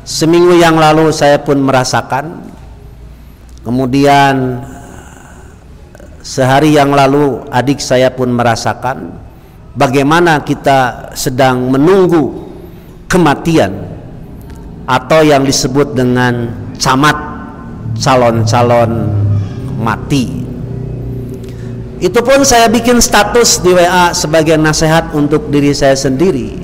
Seminggu yang lalu saya pun merasakan, kemudian sehari yang lalu adik saya pun merasakan bagaimana kita sedang menunggu kematian atau yang disebut dengan camat, calon-calon mati. Itu pun saya bikin status di WA sebagai nasihat untuk diri saya sendiri.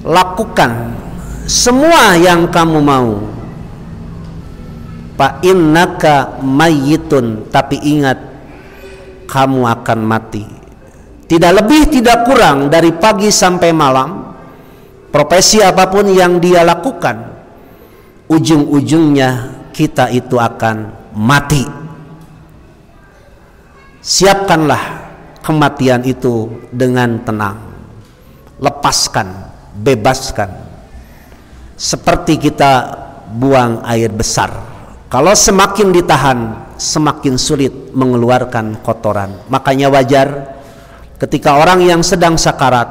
Lakukan semua yang kamu mau. Fa innaka mayyitun, tapi ingat kamu akan mati. Tidak lebih tidak kurang dari pagi sampai malam, profesi apapun yang dia lakukan, ujung-ujungnya kita itu akan mati. Siapkanlah kematian itu dengan tenang. Lepaskan, bebaskan. Seperti kita buang air besar. Kalau semakin ditahan, semakin sulit mengeluarkan kotoran. Makanya wajar ketika orang yang sedang sakarat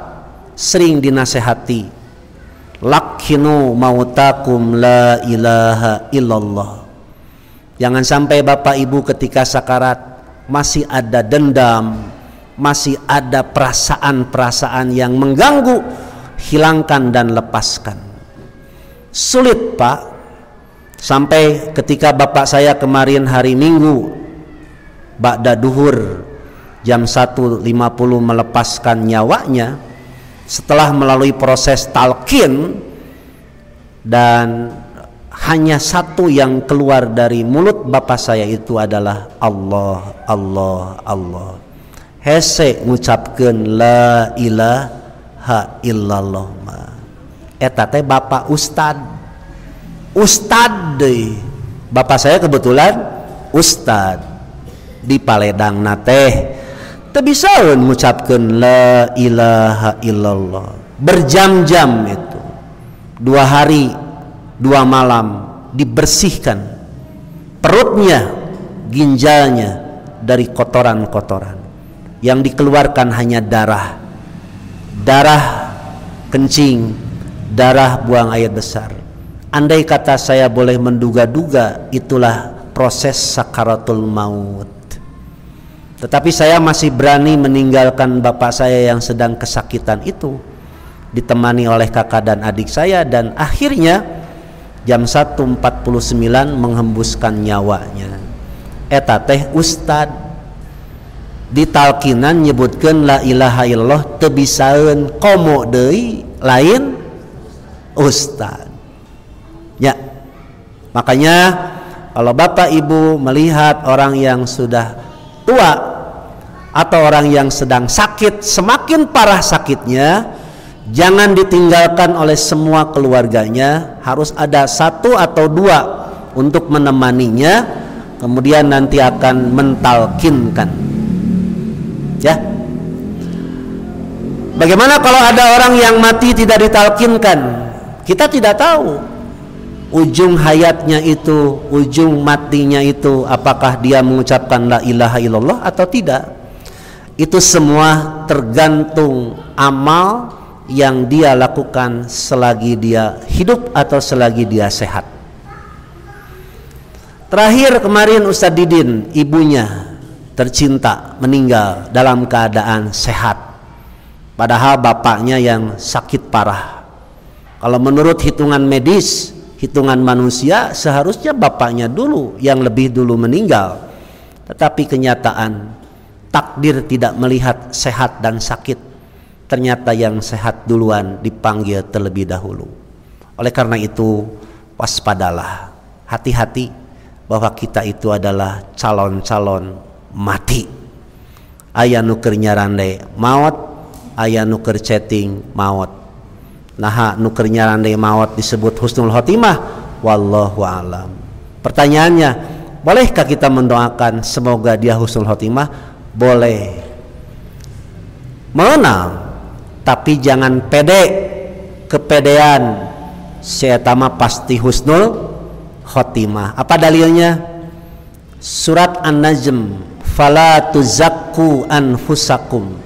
sering dinasehati, lakkinu mautakum la ilaha illallah. Jangan sampai bapak ibu ketika sakarat masih ada dendam, masih ada perasaan-perasaan yang mengganggu. Hilangkan dan lepaskan. Sulit pak, sampai ketika bapak saya kemarin hari Minggu ba'da duhur jam 1.50 melepaskan nyawanya setelah melalui proses talqin, dan hanya satu yang keluar dari mulut bapak saya itu adalah Allah, Allah, Allah. Hese ngucapkeun la ilaha illallah. Eta teh bapak ustad deui. Bapak saya kebetulan ustad di Paledang teh teu bisaeun ngucapkeun la ilaha illallah berjam-jam itu. 2 hari 2 malam dibersihkan perutnya, ginjalnya dari kotoran-kotoran. Yang dikeluarkan hanya darah kencing, darah buang air besar. Andai kata saya boleh menduga-duga, itulah proses sakaratul maut. Tetapi saya masih berani meninggalkan bapak saya yang sedang kesakitan itu, ditemani oleh kakak dan adik saya, dan akhirnya jam 1.49 menghembuskan nyawanya. Eta teh ustad di talkinan nyebutkeun la ilaha illallah teu bisaeun komo deui lain ustad. Ya, makanya kalau bapak ibu melihat orang yang sudah tua atau orang yang sedang sakit, semakin parah sakitnya, jangan ditinggalkan oleh semua keluarganya. Harus ada 1 atau 2 untuk menemaninya, kemudian nanti akan mentalkinkan. Ya, bagaimana kalau ada orang yang mati tidak ditalkinkan? Kita tidak tahu ujung hayatnya itu, ujung matinya itu, apakah dia mengucapkan la ilaha illallah atau tidak. Itu semua tergantung amal yang dia lakukan selagi dia hidup atau selagi dia sehat. Terakhir kemarin Ustadz Didin, ibunya tercinta meninggal dalam keadaan sehat, padahal bapaknya yang sakit parah. Kalau menurut hitungan medis, hitungan manusia, seharusnya bapaknya dulu yang lebih dulu meninggal. Tetapi kenyataan takdir tidak melihat sehat dan sakit. Ternyata yang sehat duluan dipanggil terlebih dahulu. Oleh karena itu waspadalah, hati-hati bahwa kita itu adalah calon-calon mati. Aya nu keur nyarande maot, aya nu keur chatting maot. Nah, nu keur nyarande maot disebut husnul khotimah, wallahu alam. Pertanyaannya, bolehkah kita mendoakan semoga dia husnul khotimah? Boleh. Mengenal, tapi jangan pede, kepedean. Saya mah pasti husnul khotimah. Apa dalilnya? Surat An-Najm, fala tuzakku anfusakum,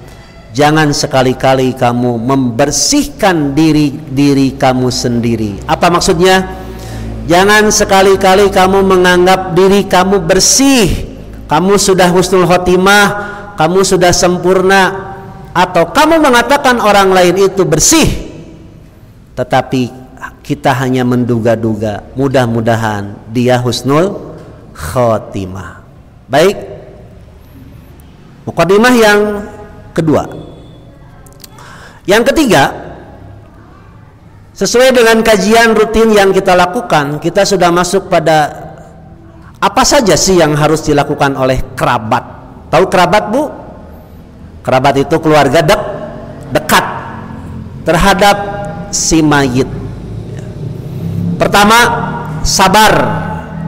jangan sekali-kali kamu membersihkan diri kamu sendiri. Apa maksudnya? Jangan sekali-kali kamu menganggap diri kamu bersih, kamu sudah husnul khotimah, kamu sudah sempurna, atau kamu mengatakan orang lain itu bersih, tetapi kita hanya menduga-duga, mudah-mudahan dia husnul khotimah. Baik, mukadimah yang kedua. Yang ketiga, sesuai dengan kajian rutin yang kita lakukan, kita sudah masuk pada apa saja sih yang harus dilakukan oleh kerabat. Tahu kerabat, Bu? Kerabat itu keluarga dekat terhadap si mayit. Pertama, sabar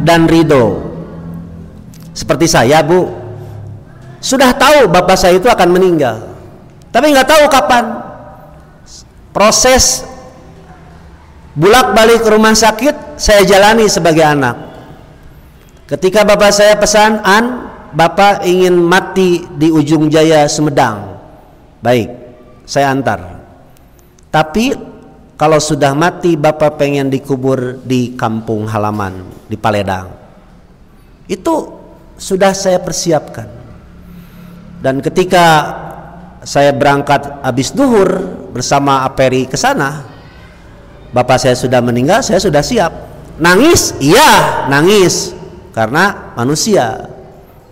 dan ridho. Seperti saya, Bu, sudah tahu bapak saya itu akan meninggal, tapi nggak tahu kapan. Proses bolak-balik ke rumah sakit saya jalani sebagai anak. Ketika bapak saya pesan, bapak ingin mati di ujung jaya Sumedang, baik, saya antar. Tapi kalau sudah mati bapak pengen dikubur di kampung halaman di Paledang, itu sudah saya persiapkan. Dan ketika saya berangkat habis duhur bersama Aperi ke sana, bapak saya sudah meninggal, saya sudah siap. Nangis? Iya, nangis, karena manusia,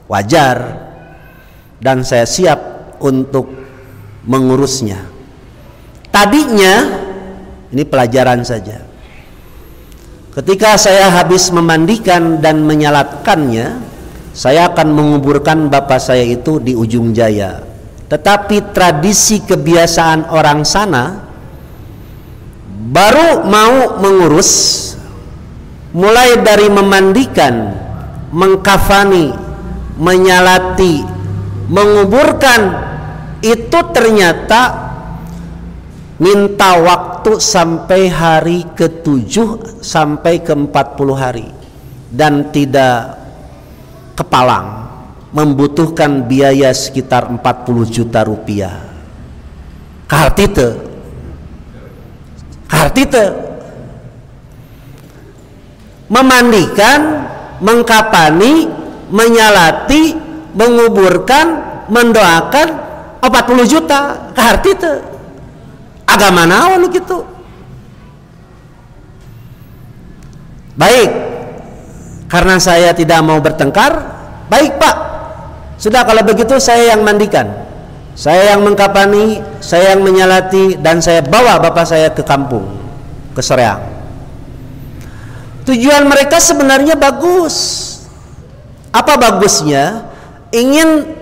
wajar. Dan saya siap untuk mengurusnya. Tadinya, ini pelajaran saja, ketika saya habis memandikan dan menyalatkannya, saya akan menguburkan bapak saya itu di ujung jaya. Tetapi tradisi kebiasaan orang sana, baru mau mengurus, mulai dari memandikan, mengkafani, menyalati, menguburkan, itu ternyata minta waktu sampai hari ke-7 sampai ke-40 hari, dan tidak kepalang, membutuhkan biaya sekitar 40 juta rupiah. Kahartite memandikan, mengkapani, menyalati, menguburkan, mendoakan 40 juta. Kahartite agama naon gitu. Baik, karena saya tidak mau bertengkar, baik Pak, sudah kalau begitu saya yang mandikan, saya yang mengkapani, saya yang menyalati, dan saya bawa bapak saya ke kampung, ke Soreang. Tujuan mereka sebenarnya bagus. Apa bagusnya? Ingin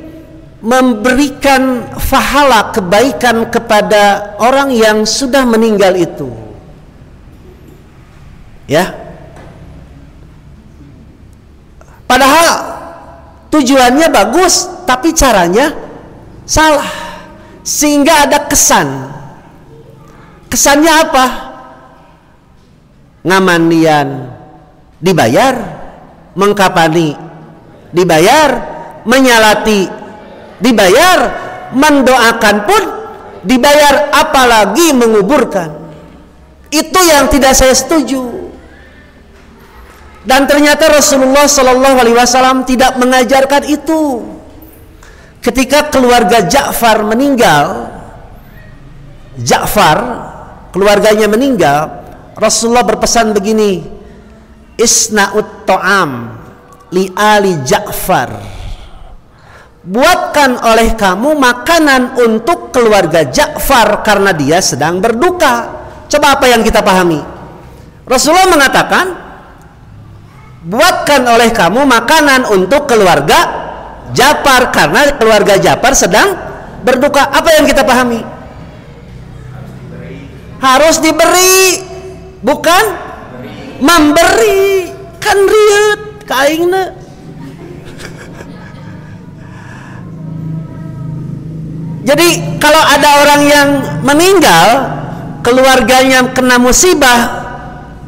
memberikan pahala kebaikan kepada orang yang sudah meninggal itu, ya. Padahal tujuannya bagus, tapi caranya salah, sehingga ada kesan. Kesannya apa? Ngamandian dibayar, mengkapani dibayar, menyalati dibayar, mendoakan pun dibayar, apalagi menguburkan. Itu yang tidak saya setuju. Dan ternyata Rasulullah Shallallahu Alaihi Wasallam tidak mengajarkan itu. Ketika keluarga Ja'far meninggal, keluarganya meninggal, Rasulullah berpesan begini, isna'ut ta'am li ali Ja'far, buatkan oleh kamu makanan untuk keluarga Ja'far karena dia sedang berduka. Coba apa yang kita pahami? Rasulullah mengatakan, buatkan oleh kamu makanan untuk keluarga Ja'far karena keluarga Ja'far sedang berduka. Apa yang kita pahami? Harus diberi, bukan memberi. Kan riut kaingna. Jadi kalau ada orang yang meninggal, keluarganya kena musibah,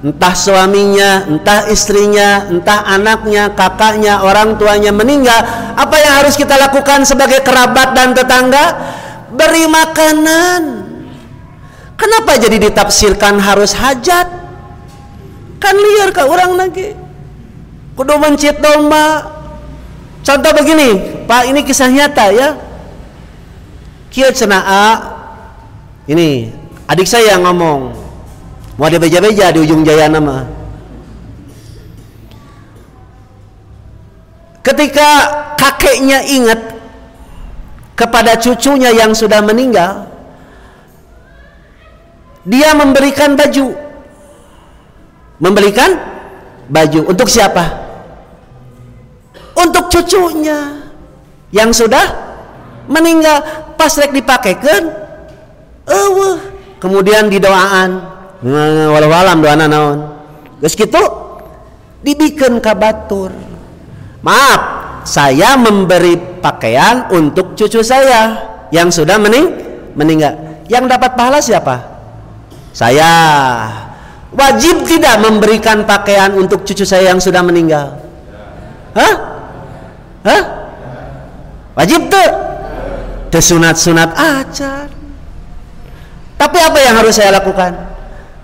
entah suaminya, entah istrinya, entah anaknya, kakaknya, orang tuanya meninggal, apa yang harus kita lakukan sebagai kerabat dan tetangga? beri makanan. Kenapa jadi ditafsirkan harus hajat? Kan liar ke orang lagi. Kudu mencit domba. Contoh begini, Pak, ini kisah nyata ya. Kieu cenah A, ini adik saya yang ngomong. Mau ada beja-beja di ujung jaya nama. Ketika kakeknya ingat kepada cucunya yang sudah meninggal, dia memberikan baju. Memberikan baju untuk siapa? Untuk cucunya yang sudah meninggal. Pas rek dipakaikan, kemudian didoaan, walau alam doana naon. Geus kitu dibikin kabatur. Maaf, saya memberi pakaian untuk cucu saya yang sudah meninggal. Yang dapat pahala siapa? Saya. Wajib tidak memberikan pakaian untuk cucu saya yang sudah meninggal? Hah? Wajib tuh? Sunat-sunat ajar. Tapi apa yang harus saya lakukan?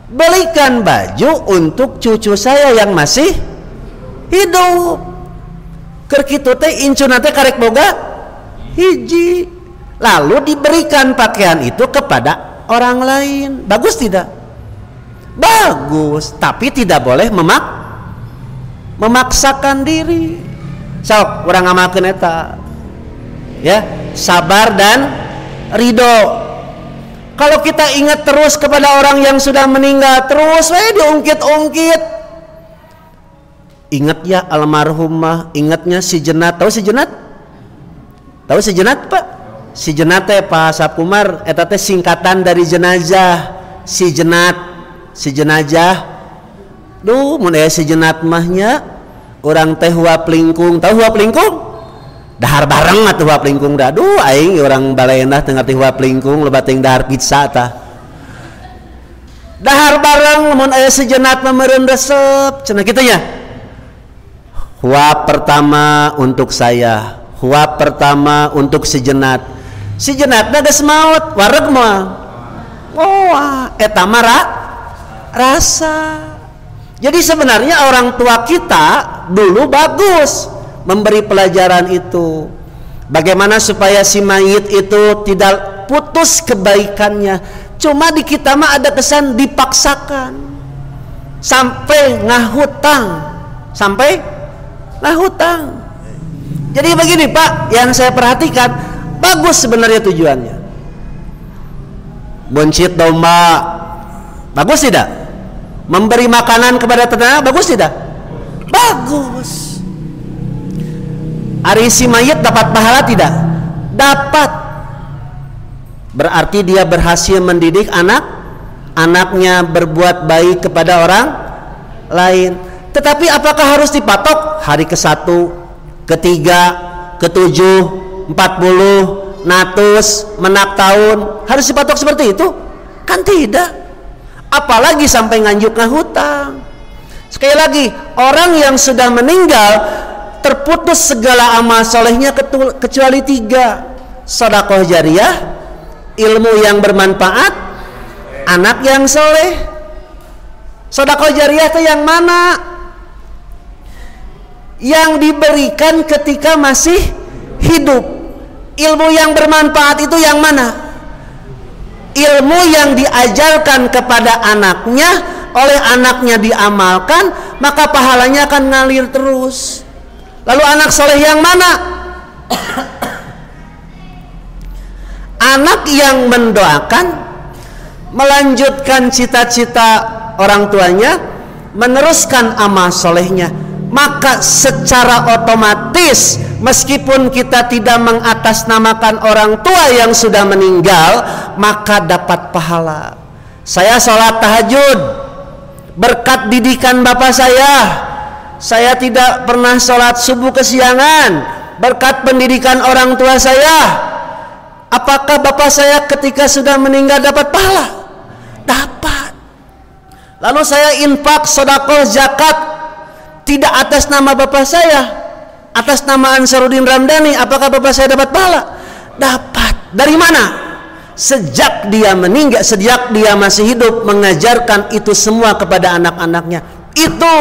Belikan baju untuk cucu saya yang masih hidup. Keur kitu teh incuna teh karek boga hiji. Lalu diberikan pakaian itu kepada orang lain. Bagus tidak? Bagus, tapi tidak boleh memaksakan diri. Sok urang ngamalkeun eta. Ya, sabar dan ridho. Kalau kita ingat terus kepada orang yang sudah meninggal, terus diungkit-ungkit. Ingat ya almarhumah, ingatnya si Jenat. Tahu si Jenat? Tahu si Jenat, Pak? Si Jenat teh Pak Sakumar eta teh singkatan dari jenazah. Si Jenat, si jenazah. Duh, mun aya si Jenat mahnya urang teh huap lingkung. Tahu huap lingkung? Dahar bareng atuh huap lingkung dah. Duh, aing urang balaeunah teu ngarti huap lingkung, loba teh dahar pizza tah. Dahar bareng mun aya si Jenat mah meureun resep, cenah kitu nya. Huap pertama untuk saya, huap pertama untuk si Jenat. Si Jenatna geus maot, wareg moal. Wah, eta mah rasa. Jadi sebenarnya orang tua kita dulu bagus memberi pelajaran itu. Bagaimana supaya si mayit itu tidak putus kebaikannya. Cuma di kita mah ada kesan dipaksakan. Sampai ngahutang. Sampai ngahutang. Jadi begini Pak, yang saya perhatikan bagus sebenarnya tujuannya. Boncit domba bagus tidak? Memberi makanan kepada tetangga bagus tidak? Bagus. Ari si mayit dapat pahala tidak? Dapat. Berarti dia berhasil mendidik anaknya berbuat baik kepada orang lain. Tetapi apakah harus dipatok hari ke-1, ke-3, ke-7, 40, 100, menak tahun? Harus dipatok seperti itu? Kan tidak. Apalagi sampai nganjuk ngahutang. Sekali lagi, orang yang sudah meninggal terputus segala amal solehnya kecuali 3: sedekah jariyah, ilmu yang bermanfaat, anak yang soleh. Sedekah jariyah itu yang mana? Yang diberikan ketika masih hidup. Ilmu yang bermanfaat itu yang mana? Ilmu yang diajarkan kepada anaknya, oleh anaknya diamalkan, maka pahalanya akan ngalir terus. Lalu anak soleh yang mana? Anak yang mendoakan, melanjutkan cita-cita orang tuanya, meneruskan amal solehnya. Maka secara otomatis, meskipun kita tidak mengatasnamakan orang tua yang sudah meninggal, maka dapat pahala. Saya sholat tahajud berkat didikan bapak saya. Saya tidak pernah sholat subuh kesiangan berkat pendidikan orang tua saya. Apakah bapak saya ketika sudah meninggal dapat pahala? Dapat. Lalu saya infak, sedekah, zakat tidak atas nama bapak saya, atas nama Ansarudin Ramdhani. Apakah bapak saya dapat pahala? Dapat. Dari mana? sejak dia meninggal, sejak dia masih hidup, mengajarkan itu semua kepada anak-anaknya. Itu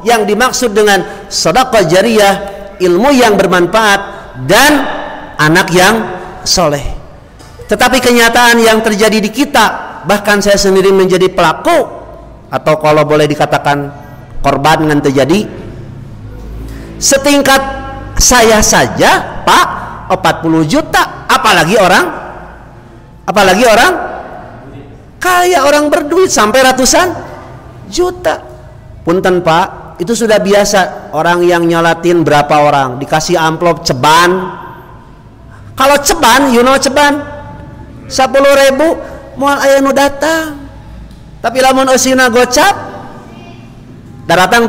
yang dimaksud dengan sedekah jariyah, ilmu yang bermanfaat dan anak yang soleh. Tetapi kenyataan yang terjadi di kita, bahkan saya sendiri menjadi pelaku, atau kalau boleh dikatakan korban yang terjadi, setingkat saya saja Pak 40 juta, apalagi orang kaya, orang berduit sampai ratusan juta. Punten Pak, itu sudah biasa. Orang yang nyolatin berapa orang dikasih amplop ceban. Kalau ceban, you know ceban 10.000 moal aya nu datang. Tapi lamun eusina gocap datang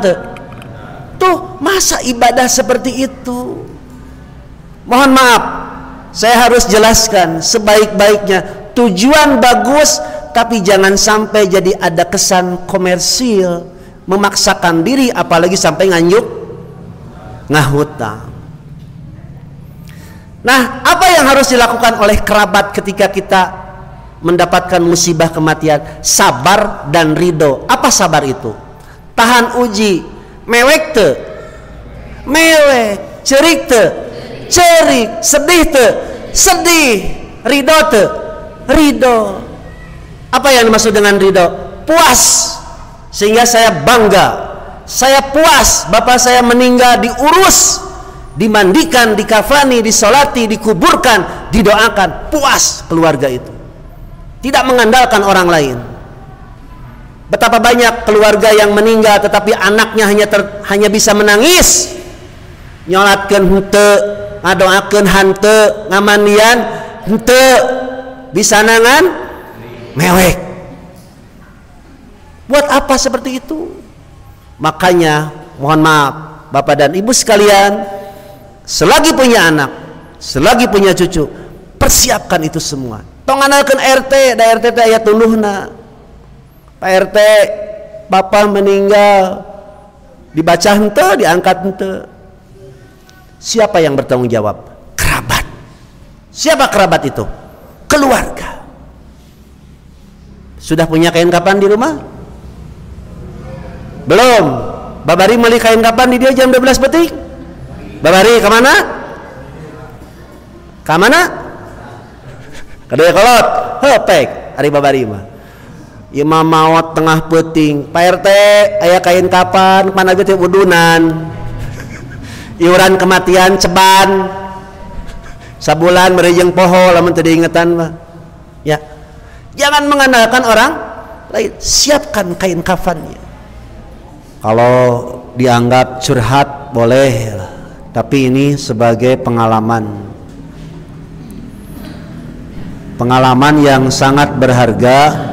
tuh, masa ibadah seperti itu? Mohon maaf, saya harus jelaskan sebaik-baiknya. Tujuan bagus, tapi jangan sampai jadi ada kesan komersil, memaksakan diri, apalagi sampai ngahutang. Nah, apa yang harus dilakukan oleh kerabat ketika kita mendapatkan musibah kematian? Sabar dan ridho. Apa sabar itu? Tahan uji. Mewek te, mewek, cerik te, cerik, sedih te, sedih, ridho te, ridho. Apa yang dimaksud dengan ridho? Puas, sehingga saya bangga, saya puas bapak saya meninggal diurus, dimandikan, dikafani, disolati, dikuburkan, didoakan. Puas keluarga itu, tidak mengandalkan orang lain. Betapa banyak keluarga yang meninggal tetapi anaknya hanya bisa menangis, nyolatkeun henteu, ngadoakeun hanteu, ngamandian henteu, bisanangan mewek. Buat apa seperti itu? Makanya mohon maaf Bapak dan Ibu sekalian, selagi punya anak, selagi punya cucu, persiapkan itu semua. Tong analkeun RT, da RT teh aya tuluhna. Pak RT, bapak meninggal, dibaca henteu, diangkat henteu. Siapa yang bertanggung jawab? Kerabat. Siapa kerabat itu? Keluarga. Sudah punya kain kapan di rumah? Belum. Babari beli kain kapan di dia jam 12 petik? Babari kemana? Kamana? Kedua kolot, hepek, hari babari mah. Imam maut tengah peting, Pak RT aya kain kapan mana gitu udunan, iuran kematian ceban, sabulan merejeng poho lamun teu diingetan mah. Ya, jangan mengandalkan orang lain, siapkan kain kafannya. Kalau dianggap curhat boleh, tapi ini sebagai pengalaman yang sangat berharga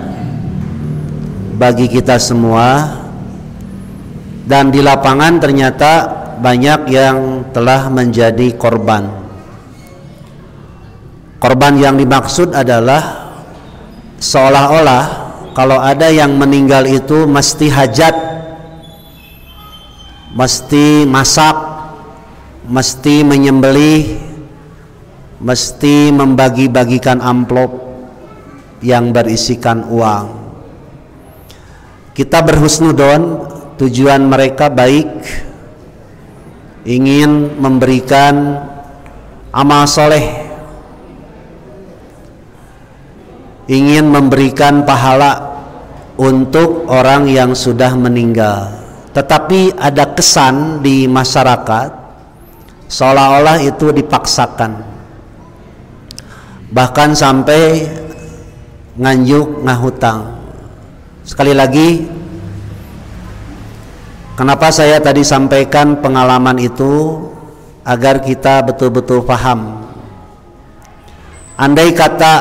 bagi kita semua. Dan di lapangan ternyata banyak yang telah menjadi korban. Korban yang dimaksud adalah seolah-olah kalau ada yang meninggal itu mesti hajat, mesti masak, mesti menyembelih, mesti membagi-bagikan amplop yang berisikan uang. Kita berhusnudon, tujuan mereka baik, ingin memberikan amal soleh, ingin memberikan pahala untuk orang yang sudah meninggal. Tetapi ada kesan di masyarakat seolah-olah itu dipaksakan, bahkan sampai nganjuk ngahutang. Sekali lagi, kenapa saya tadi sampaikan pengalaman itu, agar kita betul-betul paham. Andai kata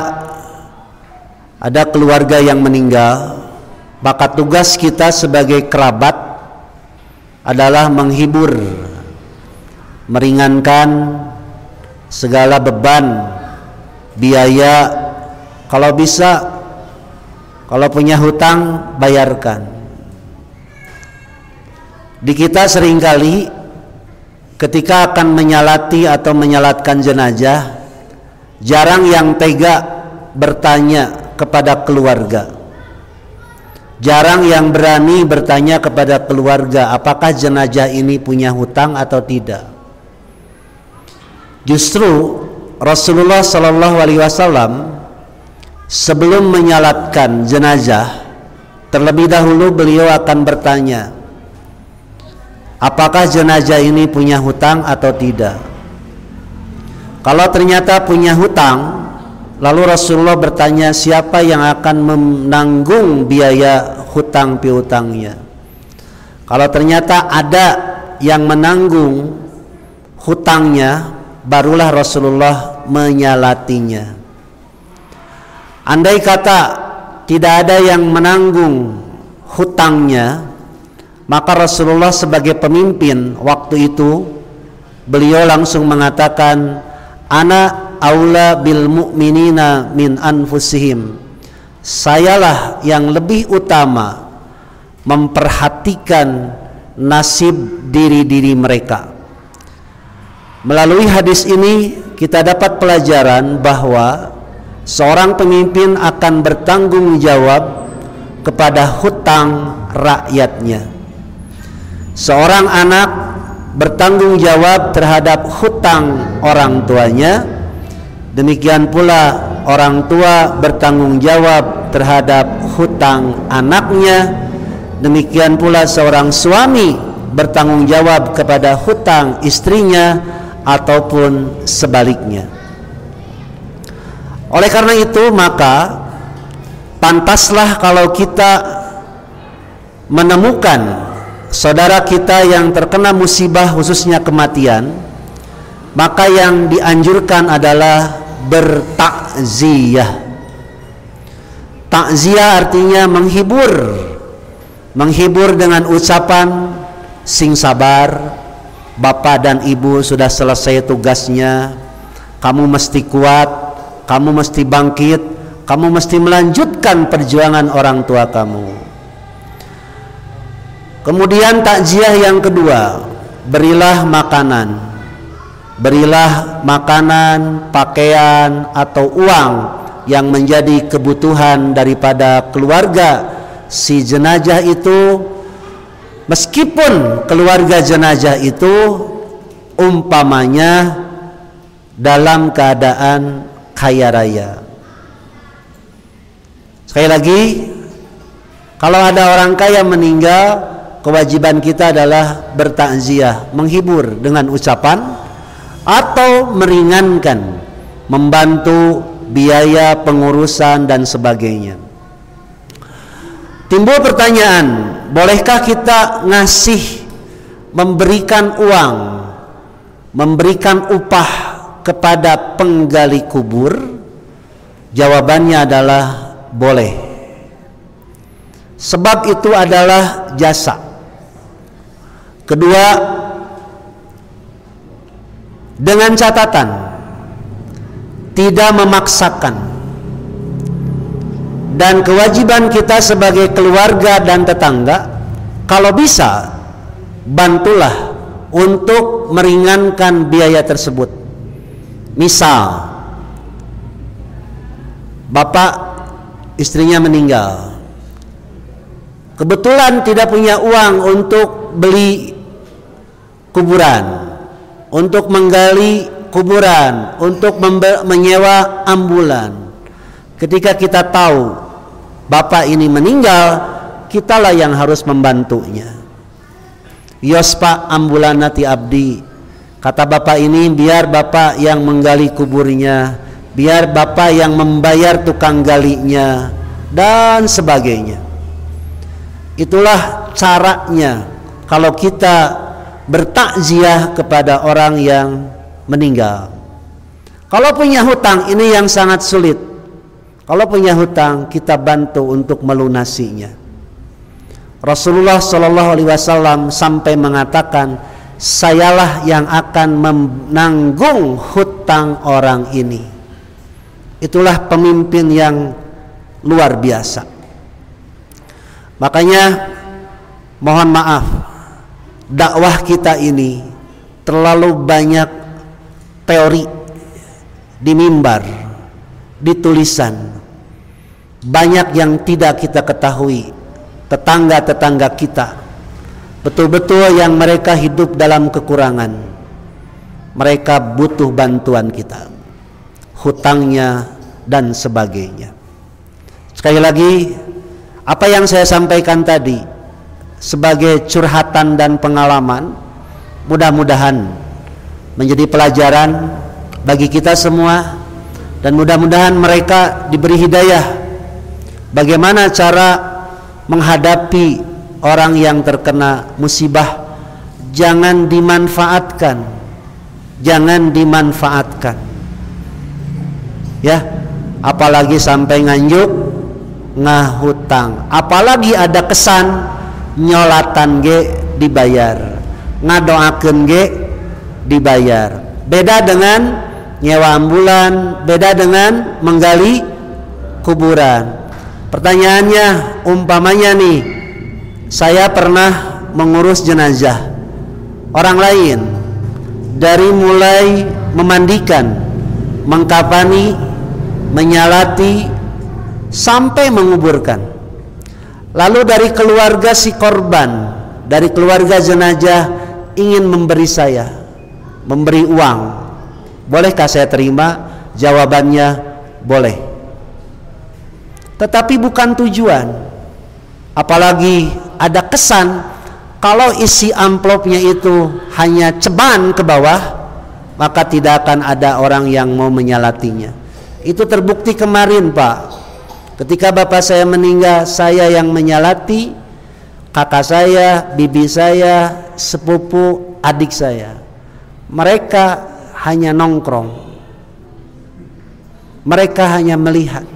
ada keluarga yang meninggal, maka tugas kita sebagai kerabat adalah menghibur, meringankan segala beban, biaya, kalau bisa. Kalau punya hutang, bayarkan. Di kita seringkali ketika akan menyalati atau menyalatkan jenazah, jarang yang tega bertanya kepada keluarga. Jarang yang berani bertanya kepada keluarga apakah jenazah ini punya hutang atau tidak. Justru Rasulullah Shallallahu Alaihi Wasallam sebelum menyalatkan jenazah, terlebih dahulu beliau akan bertanya, apakah jenazah ini punya hutang atau tidak. Kalau ternyata punya hutang, lalu Rasulullah bertanya siapa yang akan menanggung biaya hutang piutangnya. Kalau ternyata ada yang menanggung hutangnya, barulah Rasulullah menyalatinya. Andai kata tidak ada yang menanggung hutangnya, maka Rasulullah sebagai pemimpin waktu itu beliau langsung mengatakan, ana aula bil mu'minina min anfusihim. Sayalah yang lebih utama memperhatikan nasib diri-diri mereka. Melalui hadis ini kita dapat pelajaran bahwa seorang pemimpin akan bertanggung jawab kepada hutang rakyatnya. Seorang anak bertanggung jawab terhadap hutang orang tuanya. Demikian pula orang tua bertanggung jawab terhadap hutang anaknya. Demikian pula seorang suami bertanggung jawab kepada hutang istrinya ataupun sebaliknya. Oleh karena itu maka pantaslah kalau kita menemukan saudara kita yang terkena musibah khususnya kematian, maka yang dianjurkan adalah bertakziah. Takziah artinya menghibur. Menghibur dengan ucapan sing sabar, bapak dan ibu sudah selesai tugasnya, kamu mesti kuat, kamu mesti bangkit, kamu mesti melanjutkan perjuangan orang tua kamu. Kemudian takziah yang kedua, berilah makanan. Berilah makanan, pakaian atau uang yang menjadi kebutuhan daripada keluarga si jenazah itu, meskipun keluarga jenazah itu umpamanya dalam keadaan kaya raya. Sekali lagi, kalau ada orang kaya meninggal, kewajiban kita adalah bertakziah, menghibur dengan ucapan atau meringankan, membantu biaya pengurusan dan sebagainya. Timbul pertanyaan, bolehkah kita ngasih, memberikan uang, memberikan upah kepada penggali kubur? Jawabannya adalah boleh. Sebab itu adalah jasa. Kedua, dengan catatan tidak memaksakan, dan kewajiban kita sebagai keluarga dan tetangga, kalau bisa bantulah untuk meringankan biaya tersebut. Misal bapak istrinya meninggal, kebetulan tidak punya uang untuk beli kuburan, untuk menggali kuburan, untuk menyewa ambulan. Ketika kita tahu bapak ini meninggal, kitalah yang harus membantunya. Yospa ambulanati abdi, kata bapak ini, biar bapak yang menggali kuburnya, biar bapak yang membayar tukang galinya, dan sebagainya. Itulah caranya kalau kita bertakziah kepada orang yang meninggal. Kalau punya hutang, ini yang sangat sulit. Kalau punya hutang, kita bantu untuk melunasinya. Rasulullah Shallallahu Alaihi Wasallam sampai mengatakan, sayalah yang akan menanggung hutang orang ini. Itulah pemimpin yang luar biasa. Makanya mohon maaf, dakwah kita ini terlalu banyak teori di mimbar, di tulisan. Banyak yang tidak kita ketahui. Tetangga-tetangga kita betul-betul yang mereka hidup dalam kekurangan. Mereka butuh bantuan kita, hutangnya dan sebagainya. Sekali lagi, apa yang saya sampaikan tadi sebagai curhatan dan pengalaman, mudah-mudahan menjadi pelajaran bagi kita semua, dan mudah-mudahan mereka diberi hidayah bagaimana cara menghadapi orang yang terkena musibah. Jangan dimanfaatkan, jangan dimanfaatkan, ya, apalagi sampai nganjuk ngahutang, apalagi ada kesan nyolatan ge dibayar, ngadoakeun ge dibayar. Beda dengan nyewa ambulan, beda dengan menggali kuburan. Pertanyaannya, umpamanya nih, saya pernah mengurus jenazah orang lain, dari mulai memandikan, mengkafani, menyalati, sampai menguburkan. Lalu dari keluarga si korban, dari keluarga jenazah ingin memberi saya, memberi uang. Bolehkah saya terima? Jawabannya boleh. Tetapi bukan tujuan. Apalagi ada kesan kalau isi amplopnya itu hanya ceban ke bawah, maka tidak akan ada orang yang mau menyalatinya. Itu terbukti kemarin, Pak. Ketika bapak saya meninggal, saya yang menyalati, kakak saya, bibi saya, sepupu, adik saya. Mereka hanya nongkrong, mereka hanya melihat.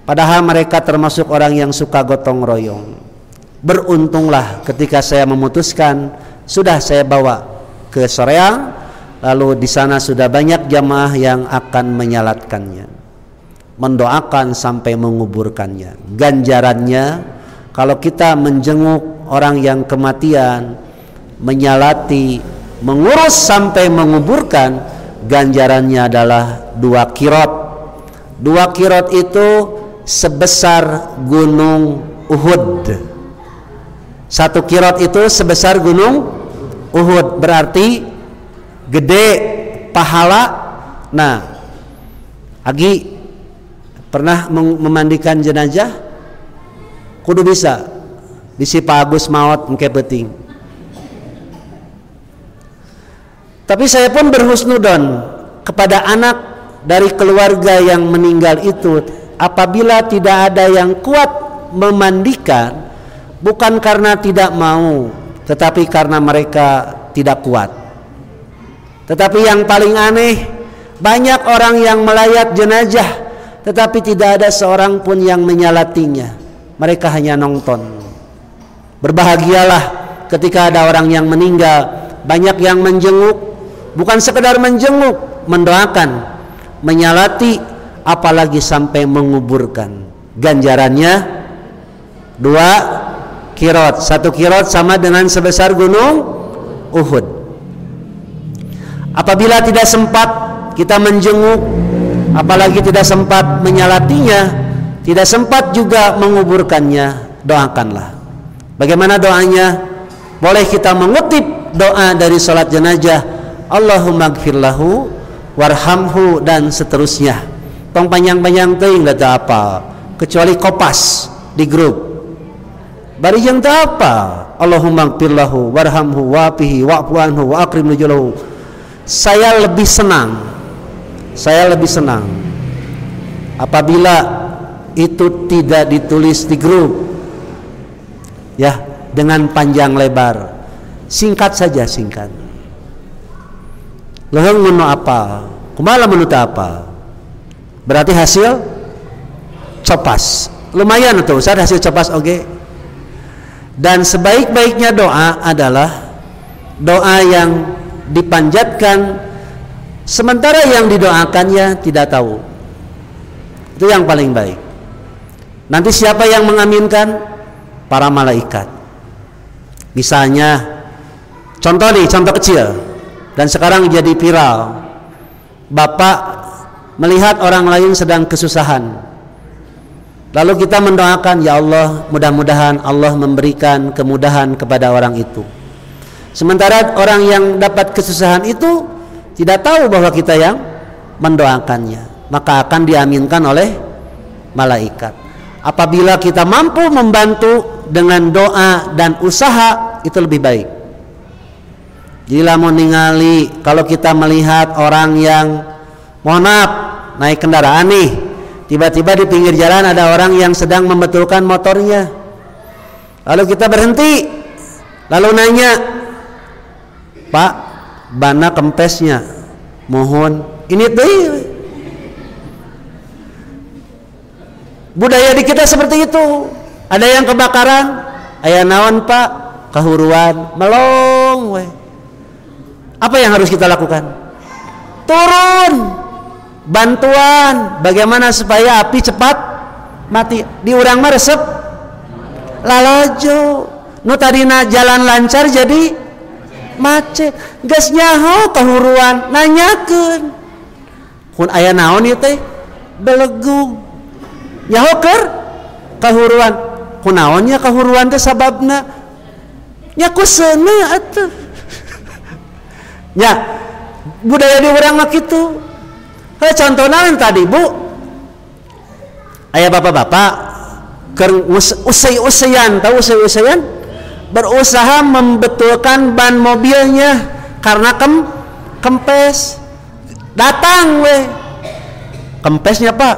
Padahal mereka termasuk orang yang suka gotong royong. Beruntunglah ketika saya memutuskan, sudah saya bawa ke Soreang, lalu di sana sudah banyak jamaah yang akan menyalatkannya, mendoakan sampai menguburkannya. Ganjarannya kalau kita menjenguk orang yang kematian, menyalati, mengurus sampai menguburkan, ganjarannya adalah 2 kirot. 2 kirot itu sebesar gunung Uhud. 1 kirot itu sebesar gunung Uhud, berarti gede pahala. Nah, Agi pernah memandikan jenazah? Kudu bisa. Bisi Pak Agus maot engke penting. Tapi saya pun berhusnudon kepada anak dari keluarga yang meninggal itu, apabila tidak ada yang kuat memandikan, bukan karena tidak mau, tetapi karena mereka tidak kuat. Tetapi yang paling aneh, banyak orang yang melayat jenazah, tetapi tidak ada seorang pun yang menyalatinya. Mereka hanya nonton. Berbahagialah ketika ada orang yang meninggal, banyak yang menjenguk, bukan sekedar menjenguk, mendoakan, menyalati, apalagi sampai menguburkan. Ganjarannya 2 kirot. 1 kirot sama dengan sebesar gunung Uhud. Apabila tidak sempat kita menjenguk, apalagi tidak sempat menyalatinya, tidak sempat juga menguburkannya, doakanlah. Bagaimana doanya? Boleh kita mengutip doa dari salat jenazah, Allahumma gfirlahu warhamhu, dan seterusnya. Tong panjang-panjang teuing da teu apal, kecuali kopas di grup. Bari jeung teu apal, Allahumma gfirlahu warhamhu wafihi wa'fu anhu wa akrim nuzulahu. Saya lebih senang apabila itu tidak ditulis di grup, ya, dengan panjang lebar. Singkat saja, singkat. Leuheung mun apa, kumaha mun teu apa, berarti hasil copas. Lumayan tuh Ustaz, hasil copas oke. Dan sebaik-baiknya doa adalah doa yang dipanjatkan sementara yang didoakannya tidak tahu. Itu yang paling baik. Nanti siapa yang mengaminkan? Para malaikat. Misalnya, contoh nih, contoh kecil, dan sekarang jadi viral. Bapak melihat orang lain sedang kesusahan, lalu kita mendoakan, ya Allah, mudah-mudahan Allah memberikan kemudahan kepada orang itu. Sementara orang yang dapat kesusahan itu tidak tahu bahwa kita yang mendoakannya, maka akan diaminkan oleh malaikat. Apabila kita mampu membantu dengan doa dan usaha, itu lebih baik. Jadi lamun ningali, kalau kita melihat orang yang, mohon maaf, naik kendaraan nih, tiba-tiba di pinggir jalan ada orang yang sedang membetulkan motornya, lalu kita berhenti, lalu nanya, Pak, bana kempesnya, mohon ini tuh. Budaya di kita seperti itu. Ada yang kebakaran, aya naon Pak, kahuruan, melong we. Apa yang harus kita lakukan? Turun, bantuan, bagaimana supaya api cepat mati. Di urang mah resep lalajo, nu tadina jalan lancar jadi macet. Geus nyaho kahuruan, nanyakeun, kun aya naon ieu teh? Belegug. Nyaho keur kahuruan. Kunaonnya kahuruan teh sababna? Nya ku seuneu atuh. Ya, budaya di urang mah kitu. Contohna tadi Bu, aya bapak-bapak keur usai-usaian, tahu usai-usaian? Berusaha membetulkan ban mobilnya karena kempes. Datang we, kempesnya Pak,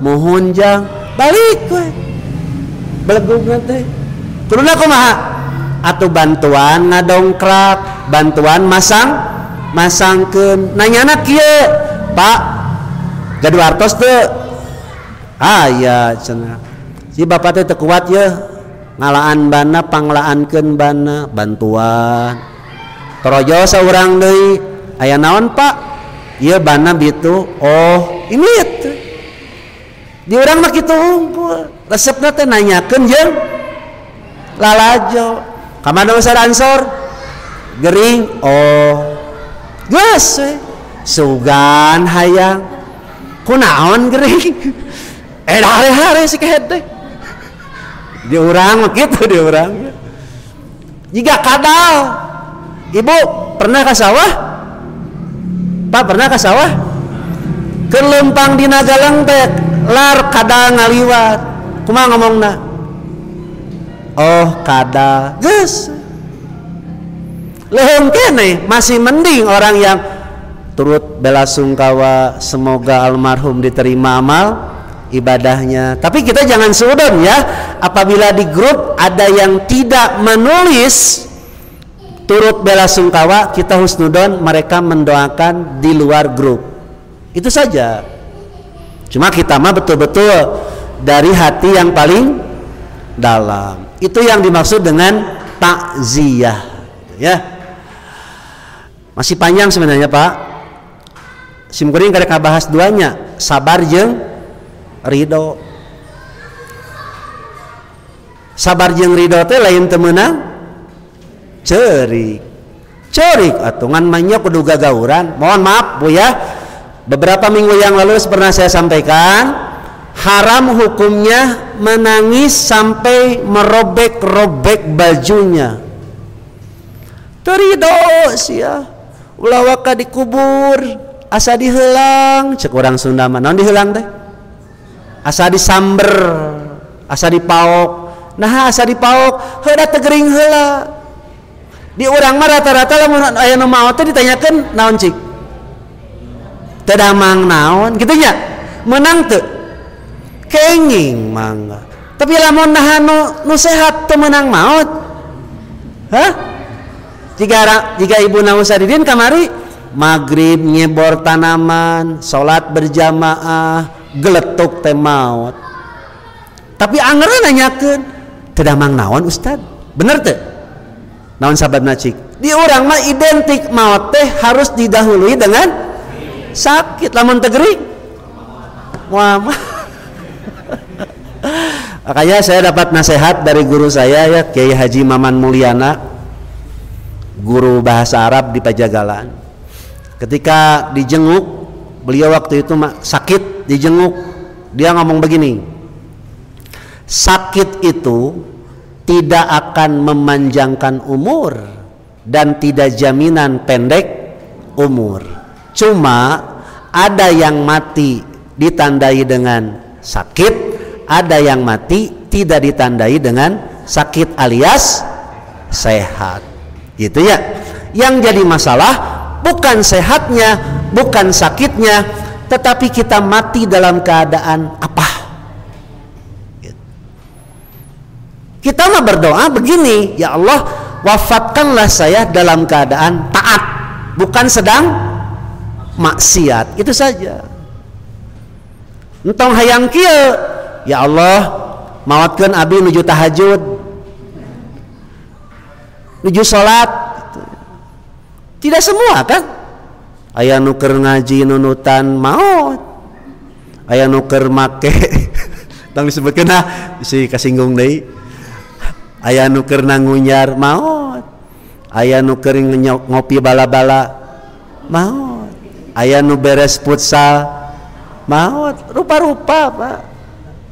mohon jang balik we, belegug teh. Kuruna kumaha? Atuh bantuan ngadongkrak, bantuan masangkeun. Nanyana kieu, Pak, gaduh artos teu? Aya cenah. Si bapak teh teu kuat ye, ngalaan bana, panglaankeun bana, bantuan. Torojo saurang deui, aya naon Pak? Ieu bana bitu. Oh, ini teh. Di urang mah kitu unggul. Resepna teh nanyakeun jeung lalajo. Kamana usah ansor? Gering. Oh. Geus we. Sugan hayang. Kunaon gering? Hare-hare si kehet teh. Di urang mah kitu di urang. Jiga kadal. Ibu pernah ka sawah? Pak pernah ka sawah? Keur leumpang dina galang teh lar kadal ngaliwat. Kumaha ngomongna? Oh, kadal. Geus. Leuheung keneh masih mending orang yang turut belasungkawa semoga almarhum diterima amal ibadahnya. Tapi kita jangan suudon ya, apabila di grup ada yang tidak menulis turut belasungkawa, kita husnudon mereka mendoakan di luar grup. Itu saja. Cuma kita mah betul-betul dari hati yang paling dalam. Itu yang dimaksud dengan takziah ya. Masih panjang sebenarnya Pak. Simkuring kada kabahas duanya, sabar jeung ridho. Sabar jeung ridho teh lain teu meunang ceurik. Ceurik atuh ngan manya kudu gagauran. Mohon maaf Bu ya. Beberapa minggu yang lalu pernah saya sampaikan, haram hukumnya menangis sampai merobek-robek bajunya. Terido sia. Ulah waka dikubur, asa diheulang, cek urang Sunda mah. Naon diheulang teh? Asa disamber, asa dipaok. Nah, asa dipaok, heuda teu gering heula. Di urang mah rata-rata lamun aya nu maot teh ditanyakeun naon cik? Teu damang naon kitu nya. Menang teu? Kenging mangga. Tapi lamun nahan nu sehat teu menang maot. Hah? Jika ibu Nausadidin kamari magrib nyebor tanaman, salat berjamaah, geletuk teh maot. Tapi angeureun nanyakeun, teu damang naon Ustad? Bener teu? Naon sababna cik? Di urang mah identik maot teh harus didahului dengan sakit. Lamun teu geuring moal. Makanya saya dapat nasihat dari guru saya ya, Kiai Haji Maman Mulyana, guru bahasa Arab di Pajagalan. Ketika dijenguk beliau waktu itu sakit dijenguk, dia ngomong begini, sakit itu tidak akan memanjangkan umur dan tidak jaminan pendek umur, cuma ada yang mati ditandai dengan sakit, ada yang mati tidak ditandai dengan sakit alias sehat, gitu ya. Yang jadi masalah bukan sehatnya, bukan sakitnya, tetapi kita mati dalam keadaan apa? Kita mah berdoa begini, ya Allah, wafatkanlah saya dalam keadaan taat, bukan sedang maksiat. Itu saja. Entong hayang kieu, ya Allah, mawatkeun abdi nuju tahajud, nuju salat. Tidak semua kan? Aya nu keur ngaji nunutan maot, aya nu keur make tong disebutkeun si kasinggung deui. Aya nu keur nangunyar maot, aya nu keur ngopi bala-bala maot, aya nu beres futsal maot, rupa-rupa Pak,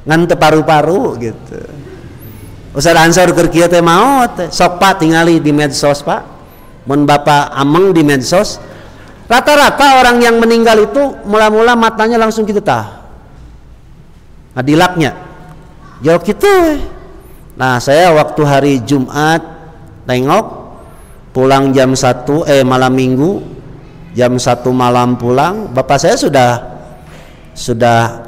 ngan teu paru-paru gitu. Ustaz Ansor keur kieu teh maot, sok Pak tingali di medsos Pak. Mun Bapak ameng di medsos, rata-rata orang yang meninggal itu mula-mula matanya langsung gitu tah, ngadilaknya jauh gitu. Nah saya waktu hari Jumat tengok pulang jam 1 malam minggu jam 1 malam pulang, bapak saya sudah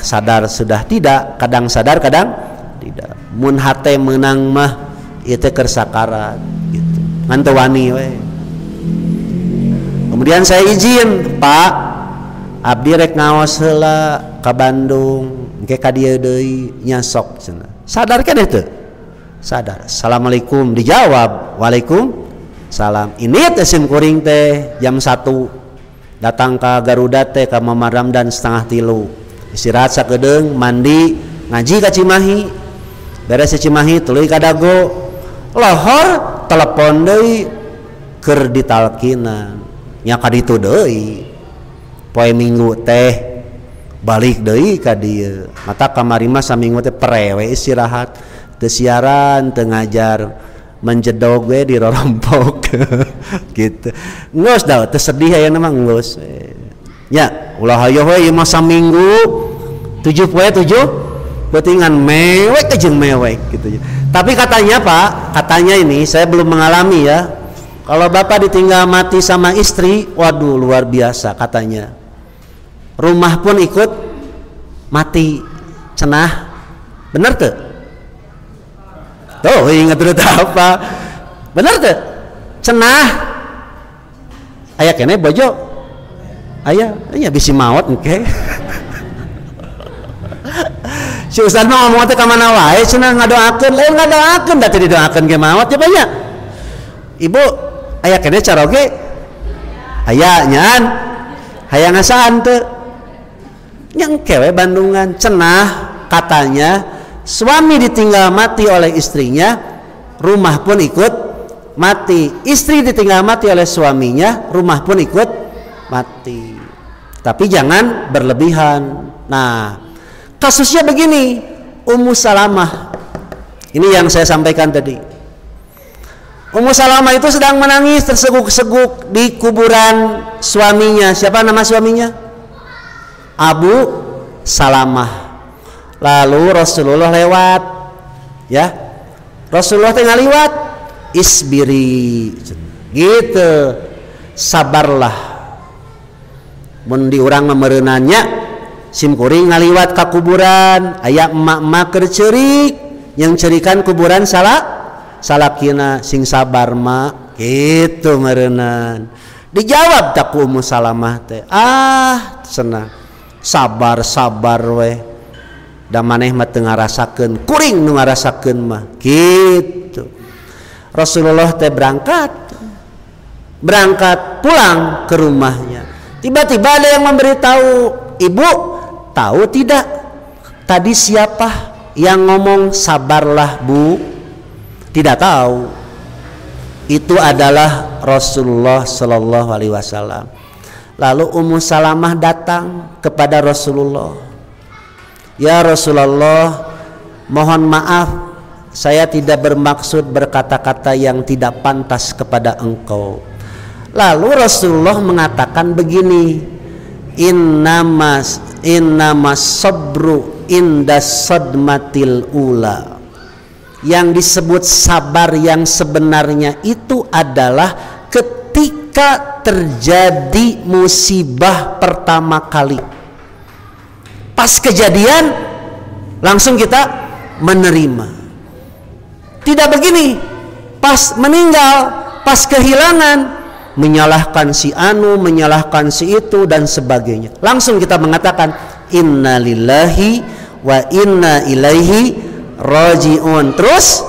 sadar, sudah tidak, kadang sadar kadang tidak. Mun hate menang mah ieu teh keur sakarat gitu, ngan teu wani we. Kemudian saya izin, Pak, abdi rek ngaos heula ka Bandung, engke ka dieu deui nya sok cenah. Sadar kan itu? Sadar. Assalamualaikum, dijawab waalaikumsalam. Ini teh sim kuring teh jam 1 datang ka Garuda teh ka Mama Ramdan 2:30. Istirahat sakedeung, mandi, ngaji ka Cimahi. Beres di Cimahi tuluy ka Dago. Lohor telepon deui keur ditalkinan. Nya ka ditu deui. Poe Minggu teh balik deui ka dieu. Mata kamari mah saminggu teh perewe istirahat, teu siaran, teu ngajar, menjedog we di rorompok gitu. Geus da teu sedih aya mah geus. Nya ulah hayo we ieu mah saminggu 7 poe 7 beutingan mewek jeung mewek gitu. Tapi katanya Pak, katanya ini saya belum mengalami ya. Kalau bapak ditinggal mati sama istri, waduh luar biasa katanya. Rumah pun ikut mati, cenah. Bener tuh? Tuh ingat dulu apa? Bener tuh? Cenah. Aya kene bojo. Aya bisi maot engke. Si Ustaz mah ngomong teh ka mana wae cenah ngadoakeun, lain ngadoakeun da teh didoakeun ge maot ya banyak. Ibu aya kene caroge aya nyan hayang ngasaan teu yang kewe Bandungan cenah. Katanya suami ditinggal mati oleh istrinya, rumah pun ikut mati. Istri ditinggal mati oleh suaminya, rumah pun ikut mati. Tapi jangan berlebihan. Nah kasusnya begini, Ummu Salamah ini yang saya sampaikan tadi. Ummu Salamah itu sedang menangis terseguk-seguk di kuburan suaminya. Siapa nama suaminya? Abu Salamah. Lalu Rasulullah lewat, ya. Rasulullah tengah lewat, isbiri, gitu, sabarlah. Mun diurang memereunannya, sim kuring ngaliwat ka kuburan, aya emak-emak keur ceurik, yang ceurikan kuburan salakina sing sabar mak, gitu meureunan. Dijawab tak ku Ummu Salamah teh, cenah. Sabar we. Da maneh mah teu ngarasakeun, kuring nu ngarasakeun mah, gitu. Rasulullah teh berangkat pulang ke rumahnya. Tiba-tiba ada yang memberitahu, "Ibu, tahu tidak tadi siapa yang ngomong sabarlah, Bu?" Tidak tahu. Itu adalah Rasulullah Shallallahu Alaihi Wasallam. Lalu Ummu Salamah datang kepada Rasulullah. Ya Rasulullah, mohon maaf, saya tidak bermaksud berkata-kata yang tidak pantas kepada engkau. Lalu Rasulullah mengatakan begini, innamas sabru indas sadmatil ula. Yang disebut sabar yang sebenarnya itu adalah ketika terjadi musibah pertama kali. Pas kejadian langsung kita menerima. Tidak begini, pas meninggal, pas kehilangan, menyalahkan si anu, menyalahkan si itu dan sebagainya. Langsung kita mengatakan inna lillahi wa inna ilaihi raji'un. Terus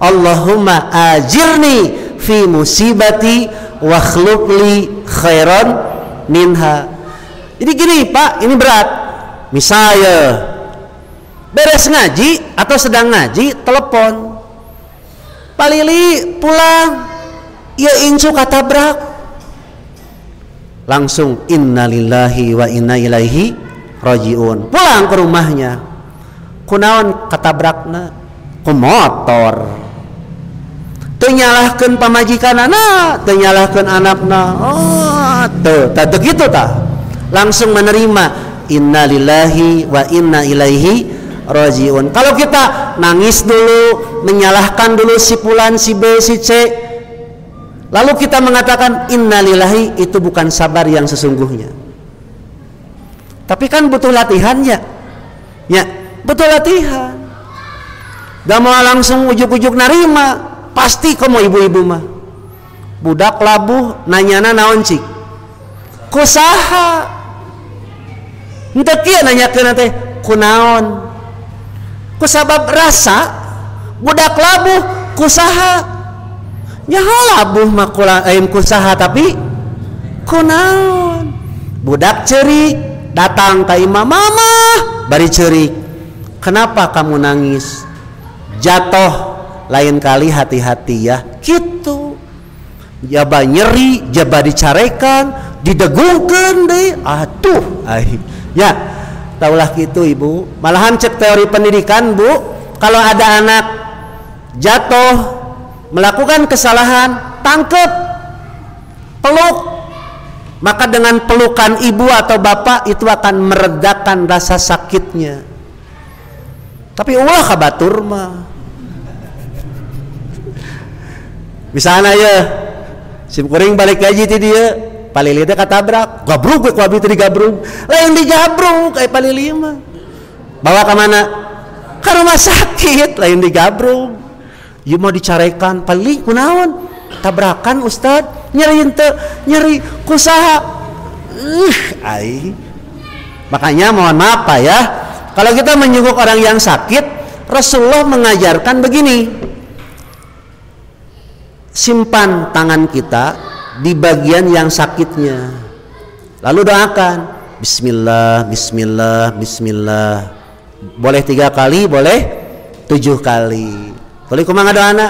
Allahumma ajirni fi musibati wa khlufli khairan minha. Jadi gini Pak, ini berat. Misalnya beres ngaji atau sedang ngaji, telepon, Pak Lili pulang, ya incu katabrak. Langsung innalillahi wa inna ilaihi raji'un. Pulang ke rumahnya, kunaon katabrakna? Ku motor. Tenyalahkan pamajikanana, tenyalahkan anakna. Oh, tuh gitu tah. Langsung menerima innalillahi wa inna ilaihi raji'un. Kalau kita nangis dulu, menyalahkan dulu si fulan, si B, si C, lalu kita mengatakan innalillahi, itu bukan sabar yang sesungguhnya. Tapi kan butuh latihannya. Ya, butuh latihan. Gak mau langsung ujuk-ujuk narima. Pasti kamu ibu-ibu mah budak labuh nanyana naon cik kusaha ente kieu nanyakeun teh kunaon kusabab rasa budak labuh kusaha nyaho labuh mah kusaha tapi kunaon budak ceurik datang ka imam mama bari ceurik kenapa kamu nangis jatuh lain kali hati-hati ya gitu jaba nyeri jaba dicarekan didegungkeun deui atuh ya taulah gitu ibu malahan cek teori pendidikan bu kalau ada anak jatuh melakukan kesalahan tangkep peluk maka dengan pelukan ibu atau bapak itu akan meredakan rasa sakitnya tapi ulah kabatur mah misalnya ya sim kuring balik gaji ti dia palili teh katabrak gabrug ku abi teh digabrug lain digabrug kayak palili mah bawa ke mana ka rumah sakit lain digabrug ieu mau dicarekan palili kunaon tabrakan ustad nyeri henteu nyeri kusaha makanya mohon maaf Pak ya kalau kita menyungguh orang yang sakit Rasulullah mengajarkan begini simpan tangan kita di bagian yang sakitnya lalu doakan bismillah bismillah bismillah boleh 3 kali boleh 7 kali boleh kumaha doana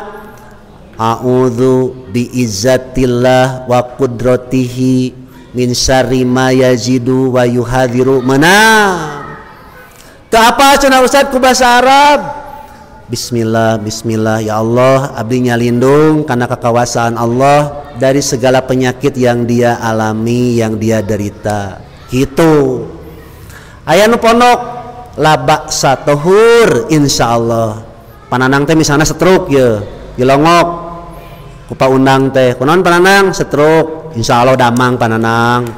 a'udzu biizzatillah wa qudratihi min syarri ma yajidu wa yuhadziru menang teu apa cenah Ustaz ku bahasa Arab bismillah bismillah ya Allah abdi nyalindung karena kekuasaan Allah dari segala penyakit yang dia alami yang dia derita gitu aya nu pondok labak satuhur insyaallah pananang teh misalnya stroke ya dilongok ku paundang teh kunaon pananang stroke insyaallah damang pananang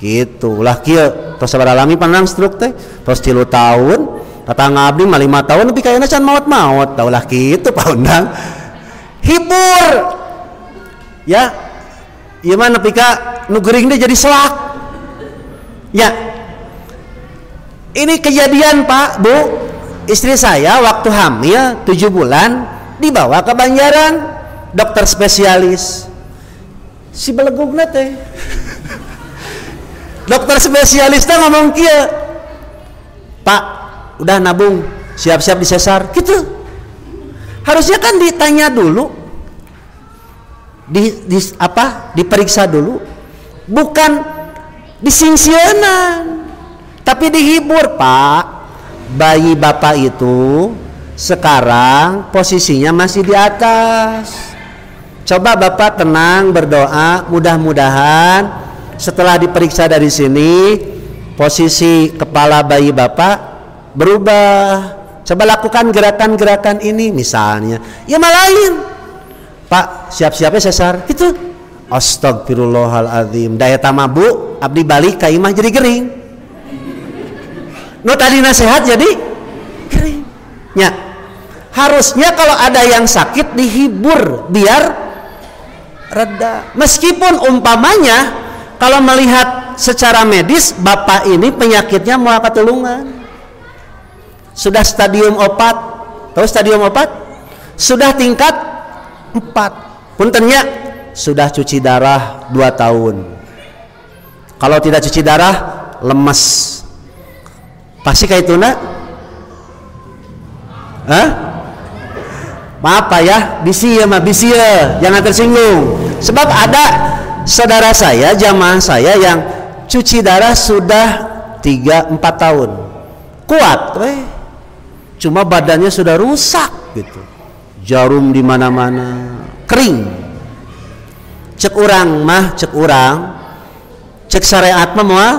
gitu ulah kieu tos sabar alami pananang stroke teh tos 3 tahun datang abdi mah 5 tahun tapi kayaknya can maut-maut taulah gitu paundang hibur ya ieu mah nepi ka nu geuring teh jadi selak ya ini kejadian Pak Bu istri saya waktu hamil 7 bulan dibawa ke Banjaran dokter spesialis si belegugna teh dokter spesialis teh ngomong kieu Pak udah nabung siap-siap disesar gitu harusnya kan ditanya dulu diperiksa dulu bukan disingsieunan, tapi dihibur. Pak, bayi bapak itu sekarang posisinya masih di atas. Coba bapak tenang berdoa, mudah-mudahan setelah diperiksa dari sini posisi kepala bayi bapak berubah. Coba lakukan gerakan-gerakan ini misalnya. Ya malahin, Pak siap-siapnya sesar itu. Astagfirullahaladzim, daya tamabu abdi balik ka imah jadi gering. No tadi nasihat jadi gering. Ya, harusnya kalau ada yang sakit dihibur biar reda. Meskipun umpamanya kalau melihat secara medis bapak ini penyakitnya moal katulungan, sudah stadium 4. Tahu stadium 4? Sudah tingkat 4. Puntennya sudah cuci darah 2 tahun. Kalau tidak cuci darah lemes. Pasti kayak itu nak? Hah? Maaf Pak ya, bisi ya mah, bisi ya, jangan tersinggung. Sebab ada saudara saya, jamaah saya yang cuci darah sudah 3-4 tahun. Kuat, cuma badannya sudah rusak gitu. Jarum di mana-mana, kering. Cek urang mah, cek urang, cek syariat mah moal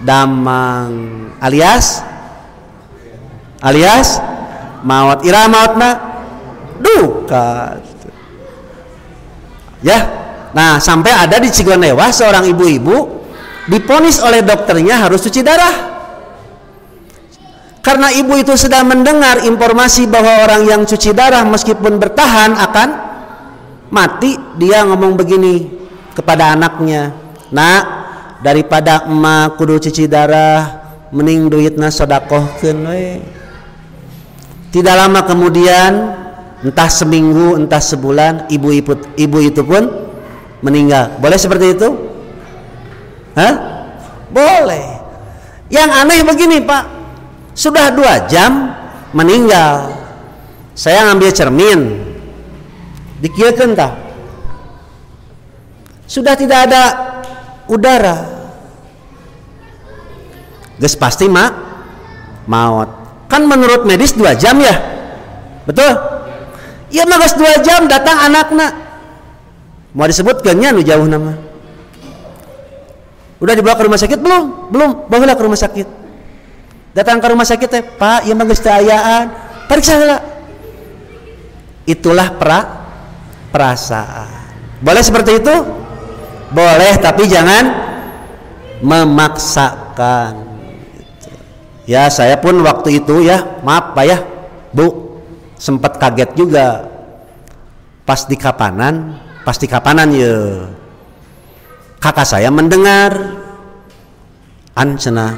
damang alias maut. Ira mautna duka. Ya. Nah, sampai ada di Cigondewa seorang ibu-ibu diponis oleh dokternya harus cuci darah. Karena ibu itu sudah mendengar informasi bahwa orang yang cuci darah meskipun bertahan akan mati, dia ngomong begini kepada anaknya, "Nak, daripada emak kudu cuci darah, mending duitna sodakohkeun we." Tidak lama kemudian, entah seminggu, entah sebulan, ibu itu pun meninggal. Boleh seperti itu? Hah? Boleh. Yang aneh begini Pak, sudah 2 jam meninggal. Saya ngambil cermin, dikieukeun tah, sudah tidak ada udara, geus pasti maut. Kan menurut medis 2 jam ya, betul? Iya mah geus 2 jam datang anakna, mau disebutkannya nu jauh nama. Udah dibawa ke rumah sakit belum? Bawalah ke rumah sakit. Datang ke rumah sakit teh, "Pak, ieu mah geus teu ayaan." Periksa heula. Itulah perasaan. Boleh seperti itu? Boleh, tapi jangan memaksakan. Ya, saya pun waktu itu ya, maaf Pak ya, Bu, sempat kaget juga. Pas di kapanan ya. Kakak saya mendengar cenah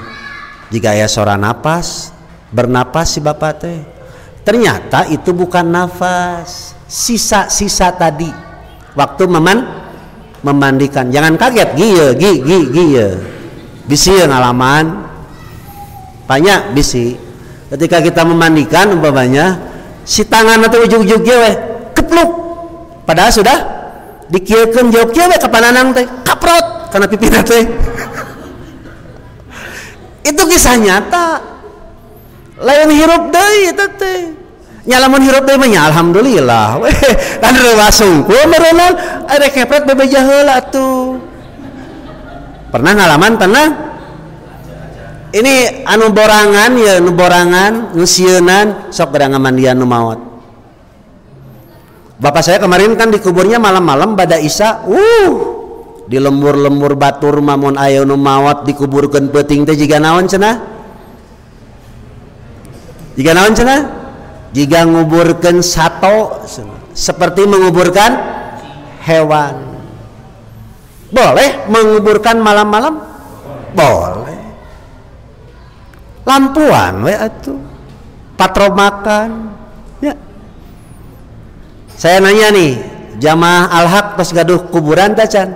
jika aya suara napas, bernapas si bapak teh. Ternyata itu bukan nafas, sisa-sisa tadi waktu memandikan. Jangan kaget, gieu. Bisi ngalaman. Banyak bisi. Ketika kita memandikan umpamanya, si tangan atau ujug-ujug we kepluk. Padahal sudah dikieukeun jauh kieu we ka pananang teh, kaprot kana pipina teh. Itu kisah nyata. Lain hirup deui eta teh. Nya lamun hirup deui mah alhamdulillah. Weh, kan rewa sungkul meureunan are kepret bebeja heula atuh. Pernah ngalaman tenang? Ini anu borangan ya, nu borangan, nu sieunan sok geura ngamandian nu maot. Bapak saya kemarin kan dikuburnya malam-malam bada Isya. Di lembur-lembur batur mamun aya nu maot dikuburkeun peuting teh jiga naon cenah? Jiga naon cenah? Jiga nguburkeun sato, seperti menguburkan hewan. Boleh menguburkan malam-malam? Boleh. Lampuan we atuh. Patro makan. Ya. Saya nanya nih, jamaah Al-Haq pas gaduh kuburan teh can?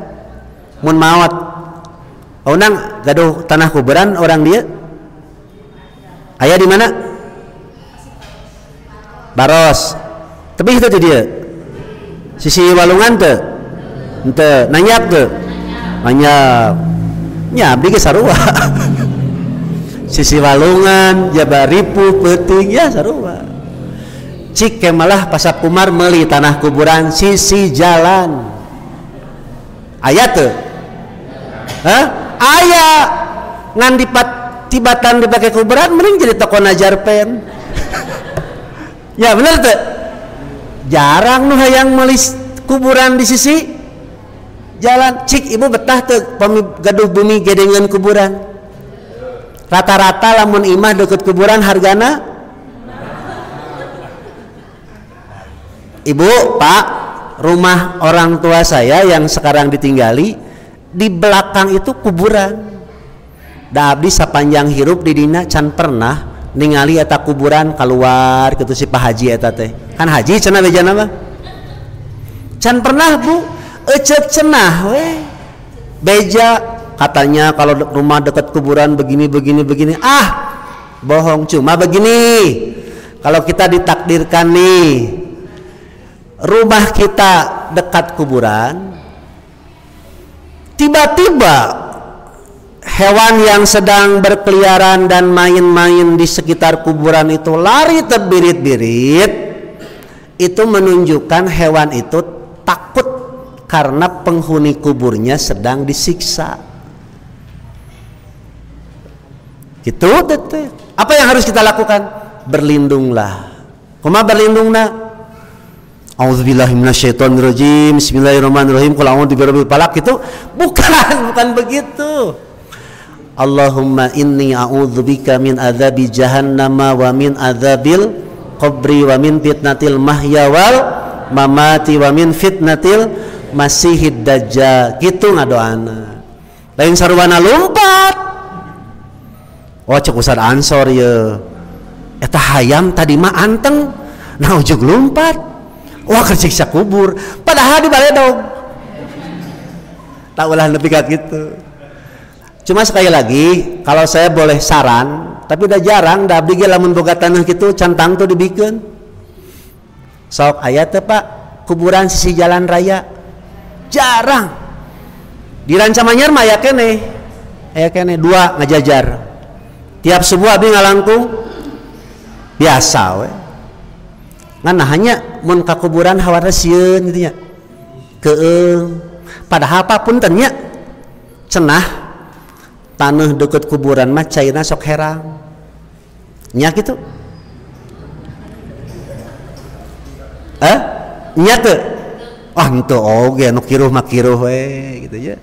Mun maot. Aunang gaduh tanah kuburan orang dia? Aya di mana? Baros. Tapi itu dia. Sisi walungan teu? Henteu, nanyap teu? Nanyap. nya abdi ge sarua sisi walungan Jabaripu peuting ya sarua cik malah pasap Umar meuli tanah kuburan sisi jalan aya teu aya ngan tibatan dipake kuburan mending jadi toko najarpen ya bener teu jarang nu hayang meuli kuburan di sisi jalan cik ibu betah teu gaduh bumi gedengan kuburan rata-rata lamun imah deket kuburan hargana ibu pak rumah orang tua saya yang sekarang ditinggali di belakang itu kuburan da abdi sapanjang hirup di dina can pernah ningali eta kuburan keluar kitu si Pak Haji eta teh kan haji cenah bejana mah can pernah bu ecek cenah we beja katanya kalau rumah dekat kuburan begini bohong cuma begini kalau kita ditakdirkan nih rumah kita dekat kuburan tiba-tiba hewan yang sedang berkeliaran dan main-main di sekitar kuburan itu lari terbirit-birit itu menunjukkan hewan itu takut karena penghuni kuburnya sedang disiksa gitu tete. Apa yang harus kita lakukan? Berlindunglah. Kumaha berlindungna? Auzubillahi minasyaitonirrajim. Bismillahirrahmanirrahim. Qul a'udzu birabbil falaq itu bukan begitu. Allahumma inni a'udzubika min adzabi jahannam wa min adzabil qabri wa min fitnatil mahya wal mamati wa min fitnatil masihid dajjal gitu ngadoana lain sarwana lompat oh cek Ustaz Ansor ya eta hayam tadi mah anteng nah ujug lompat wah kersiksa kubur padahal di baledog tak ulah lebih kayak gitu. Cuma sekali lagi kalau saya boleh saran tapi udah jarang da abdi ge lamun boga taneuh kitu cantang tuh dibikeun sok aya teh Pak kuburan sisi jalan raya jarang di Rancamanyar mah aya kene dua ngajajar tiap subuh abdi ngalangkung biasa we ngan hanya mun ka kuburan hawara sieun gitu nya keung padahal apapun teh nya cenah tanah deket kuburan mah cairna sok herang nya gitu nya teu henteu oge anu kiruh mah kiruh we gitu ya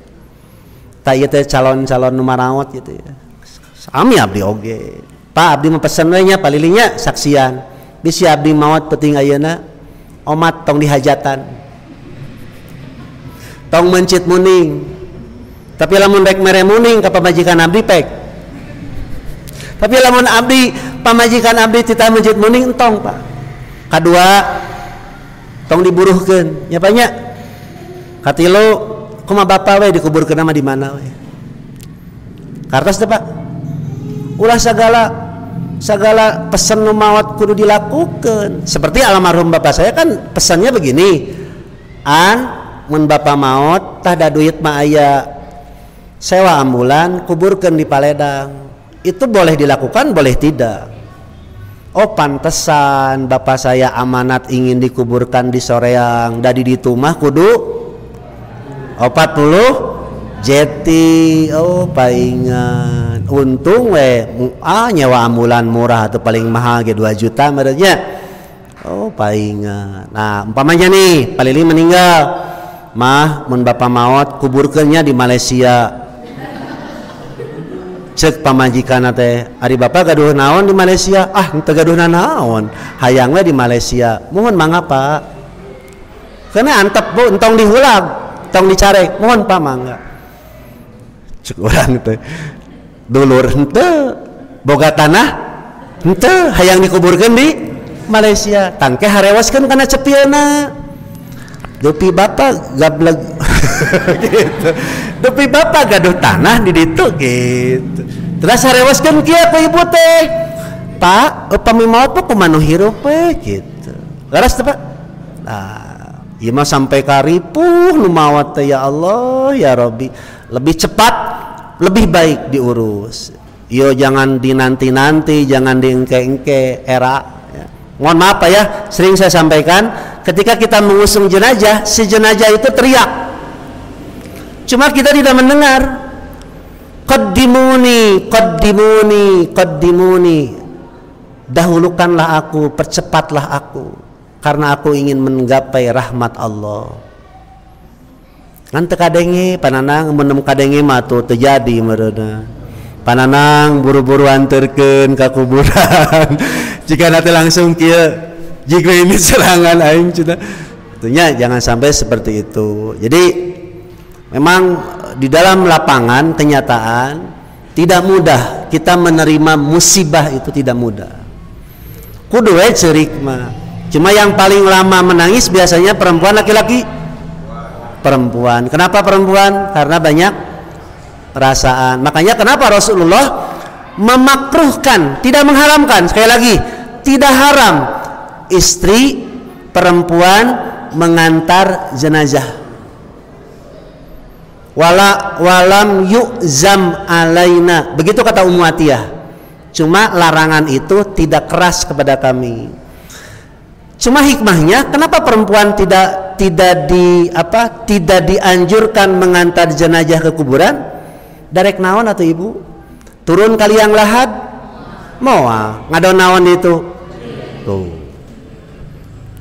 ta ieu teh calon-calon nu maraot gitu ya sami abdi oge Pak abdi mah pesen we nya palilinya saksian bisi abdi maot penting ayeuna omat tong dihajatan tong mencit muning tapi lamun rek mere muning ka pamajikan abdi pek tapi lamun abdi pamajikan abdi titah mencit muning entong Pak kadua tong diburuhkeun nya Pak nya katilu kumaha bapa we dikuburkeun mah di mana we kartos teh Pak ulah segala pesan nu maot kudu dilakukan seperti almarhum bapak saya kan pesannya begini mun bapak maot tah da duit mah aya sewa ambulan kuburkan di Paledang itu boleh dilakukan boleh tidak oh pantesan bapak saya amanat ingin dikuburkan di Soreang dari ditu mah kudu 40 jeti oh paingan untung we nyewa ambulan murah atau paling mahal ge 2 juta menurutnya oh paingan nah umpamanya nih palili meninggal mah mun bapak maot kuburkeunnya di Malaysia cek pamajikan teh ari bapak gaduh naon di Malaysia henteu gaduhna naon hayang we di Malaysia mohon mangga Pak karena antep bu entong dihulang entong dicarek mohon Pak mangga cek urang teh dulur henteu boga tanah henteu hayang dikuburkeun di Malaysia tangke harewaskeun kana cepieuna dupi bapak gableg gitu dupi bapak gaduh tanah di ditu gitu terus harewaskeun kieu ku ibu teh Pak upami maot mah kumaha hirup we gitu laras teh Pak nah ieu mah sampai ka ripuh nu maot teh ya Allah ya Rabbi lebih cepat lebih baik diurus. Yo jangan dinanti-nanti, jangan diengke-engke era. Ya. Mohon maaf Pak ya, sering saya sampaikan, ketika kita mengusung jenazah, si jenazah itu teriak. Cuma kita tidak mendengar. Qaddimuni, qaddimuni, qaddimuni. Dahulukanlah aku, percepatlah aku, karena aku ingin menggapai rahmat Allah. Kan tekadenge pananang menem kadenge mah tuh terjadi meureuna. Pananang buru-buru anterkeun ka kuburan. Jika nanti langsung kieu jika ini serangan aing cenah. Tentunya jangan sampai seperti itu. Jadi memang di dalam lapangan kenyataan tidak mudah kita menerima musibah, itu tidak mudah. Kudu we ceurik mah. Cuma yang paling lama menangis biasanya perempuan, laki-laki perempuan. Kenapa perempuan? Karena banyak perasaan. Makanya kenapa Rasulullah memakruhkan, tidak mengharamkan, sekali lagi tidak haram istri perempuan mengantar jenazah. Walam yu'zam alaina, begitu kata Ummu Atiyah. Cuma larangan itu tidak keras kepada kami. Cuma hikmahnya kenapa perempuan tidak dianjurkan mengantar jenazah ke kuburan? Darek naon atau ibu? Turun kali yang lahad? Moal ngadon naon itu? Tuh.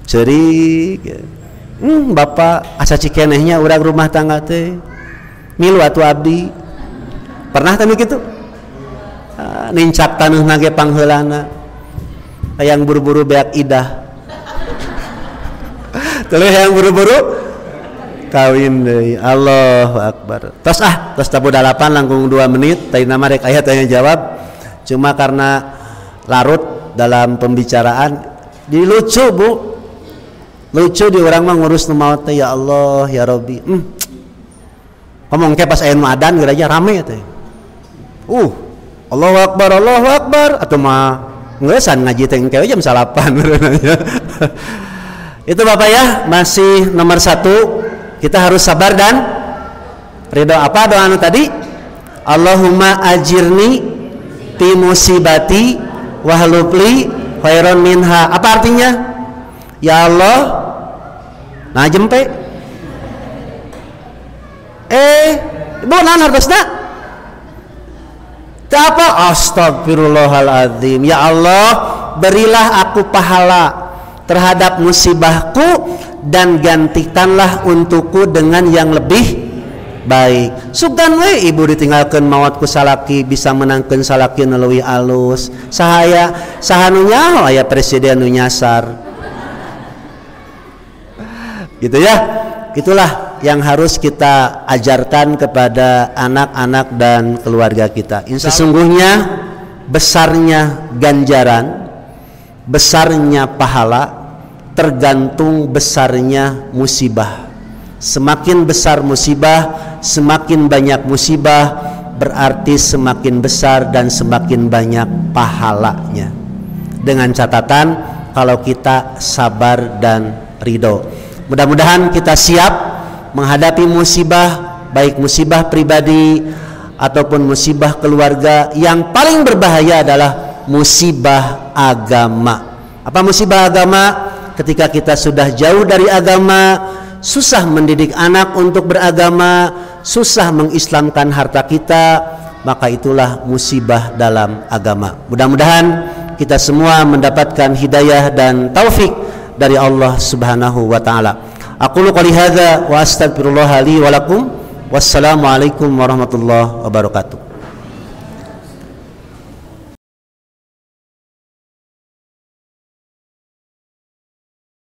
Cerik. Bapak asa cikenehnya urang rumah tangga teh. Milu atuh abdi. Pernah teh kitu? Nincak taneuna ge pangheulana. Hayang buru-buru beak idah. Tuluy hayang buru-buru kawin deui. Allahu akbar. Tos tabu dalapan langkung 2 menit tadi nama rek aya tanya jawab. Cuma karena larut dalam pembicaraan dilucu Bu. Lucu di orang mah ngurus nu maot teh, ya Allah ya Rabbi. Ngomong ke pas aya nu adzan geura rame teh. Allahu akbar atuh mah ngeusan ngaji teh engke jam 8. Itu Bapak ya, masih nomor 1, kita harus sabar dan ridho. Apa doa anu tadi? Allahumma ajirni fi musibati wahlupli khairon minha. Apa artinya? Ya Allah, nah jempe ibu naon hartosna? Teu apa? Astagfirullahaladzim. Ya Allah, berilah aku pahala terhadap musibahku dan gantikanlah untukku dengan yang lebih baik. Sugan we ibu ditinggalkeun maot ku salaki bisa menangkeun salaki nu leuwih alus. Sahaya sahanu nyaho aya presiden nu nyasar. Gitu ya. Itulah yang harus kita ajarkan kepada anak-anak dan keluarga kita. Sesungguhnya besarnya ganjaran, besarnya pahala tergantung besarnya musibah. Semakin besar musibah, semakin banyak musibah, berarti semakin besar dan semakin banyak pahalanya. Dengan catatan kalau kita sabar dan ridho. Mudah-mudahan kita siap menghadapi musibah, baik musibah pribadi ataupun musibah keluarga. Yang paling berbahaya adalah musibah agama. Apa musibah agama? Ketika kita sudah jauh dari agama, susah mendidik anak untuk beragama, susah mengislamkan harta kita, maka itulah musibah dalam agama. Mudah-mudahan kita semua mendapatkan hidayah dan taufik dari Allah Subhanahu wa taala. Aqulu qouli hadza wa astaghfirullah li wa lakum. Wassalamualaikum warahmatullahi wabarakatuh.